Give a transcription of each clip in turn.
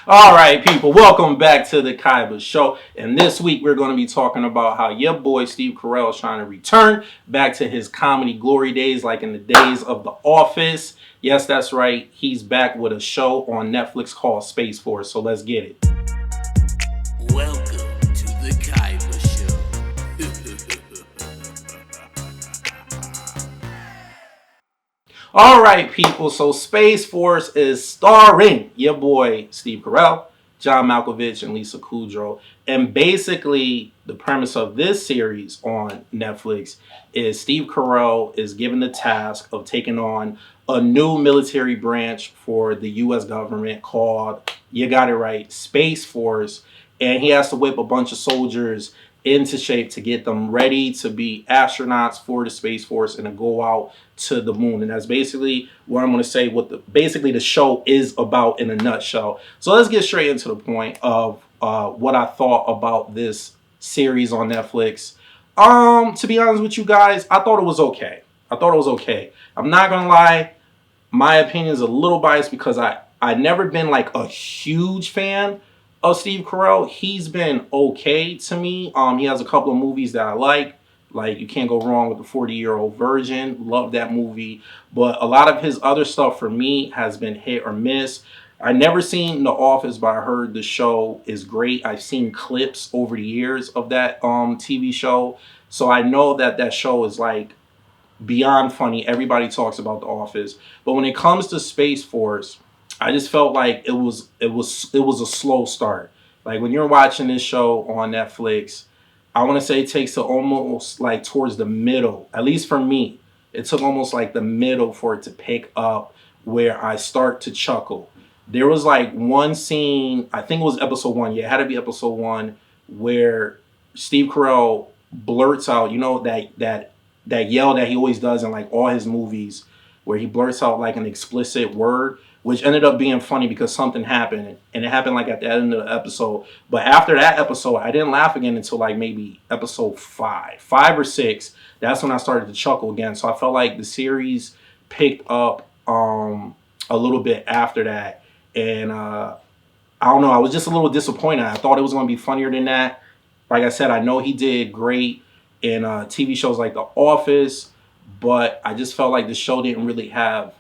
All right, people, welcome back to the Kaiba Show. And this week we're going to be talking about how your boy Steve Carell is trying to return back to his comedy glory days, like in the days of The Office. Yes, that's right. He's back with a show on Netflix called Space Force. So let's get it. Welcome to the Kaiba Show. All right, people. So Space Force is starring your boy Steve Carell, John Malkovich, and Lisa Kudrow. And basically, the premise of this series on Netflix is Steve Carell is given the task of taking on a new military branch for the U.S. government called, you got it right, Space Force. And he has to whip a bunch of soldiers into shape to get them ready to be astronauts for the Space Force and to go out to the moon. And that's basically what I'm going to say what the show is about in a nutshell. So let's get straight into the point of what I thought about this series on Netflix. To be honest with you guys, I thought it was okay. I'm not going to lie. My opinion is a little biased because I never been like a huge fan of Steve Carell. He's been okay to me. He has a couple of movies that I like You Can't Go Wrong with the 40-Year-Old Virgin. Love that movie. But a lot of his other stuff for me has been hit or miss. I never seen The Office, but I heard the show is great. I've seen clips over the years of that TV show. So I know that show is like beyond funny. Everybody talks about The Office. But when it comes to Space Force, I just felt like it was a slow start. Like when you're watching this show on Netflix, I want to say it takes to almost like towards the middle. At least for me, it took almost like the middle for it to pick up where I start to chuckle. There was like one scene, I think it was episode 1. Yeah, it had to be episode 1 where Steve Carell blurts out, you know, that yell that he always does in like all his movies, where he blurts out like an explicit word, which ended up being funny because something happened, and it happened like at the end of the episode. But after that episode, I didn't laugh again until like maybe episode 5 or 6. That's when I started to chuckle again. So I felt like the series picked up a little bit after that, and I don't know, I was just a little disappointed. I thought it was going to be funnier than that. Like I said, I know he did great in TV shows like The Office, but I just felt like the show didn't really have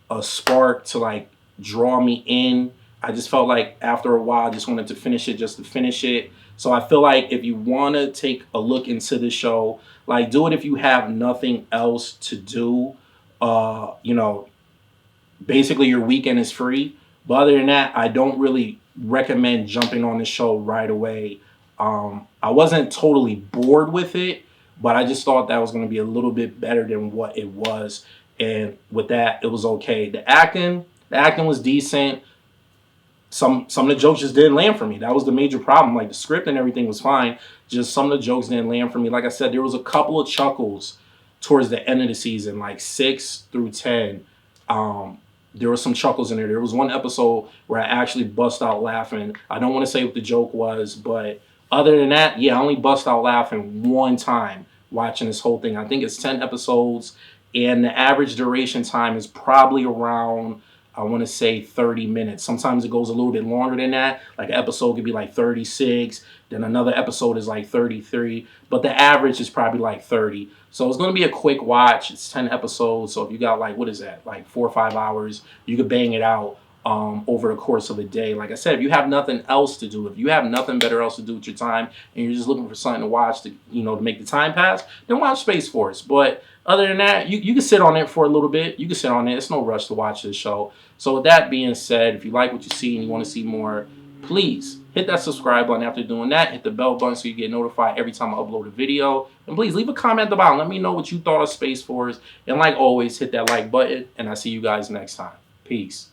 a spark to like draw me in. I just felt like after a while I just wanted to finish it just to finish it. So I feel like if you want to take a look into the show, like do it if you have nothing else to do. You know, basically your weekend is free. But other than that, I don't really recommend jumping on the show right away. I wasn't totally bored with it, but I just thought that was going to be a little bit better than what it was. And with that, it was okay. The acting was decent. Some of the jokes just didn't land for me. That was the major problem. Like the script and everything was fine. Just some of the jokes didn't land for me. Like I said, there was a couple of chuckles towards the end of the season, like 6 through 10. There were some chuckles in there. There was one episode where I actually bust out laughing. I don't want to say what the joke was, but other than that, yeah, I only bust out laughing one time watching this whole thing. I think it's 10 episodes, and the average duration time is probably around, I want to say 30 minutes. Sometimes it goes a little bit longer than that. Like an episode could be like 36, then another episode is like 33, but the average is probably like 30. So it's going to be a quick watch. It's 10 episodes, so if you got like, what is that, like 4 or 5 hours, you could bang it out over the course of a day. Like I said, if you have nothing else to do, if you have nothing better else to do with your time, and you're just looking for something to watch to, you know, to make the time pass, then watch Space Force. But other than that, you can sit on it for a little bit. You can sit on it. It's no rush to watch this show. So with that being said, if you like what you see and you want to see more, please hit that subscribe button. After doing that, hit the bell button so you get notified every time I upload a video. And please leave a comment at the bottom. Let me know what you thought of Space Force. And like always, hit that like button. And I'll see you guys next time. Peace.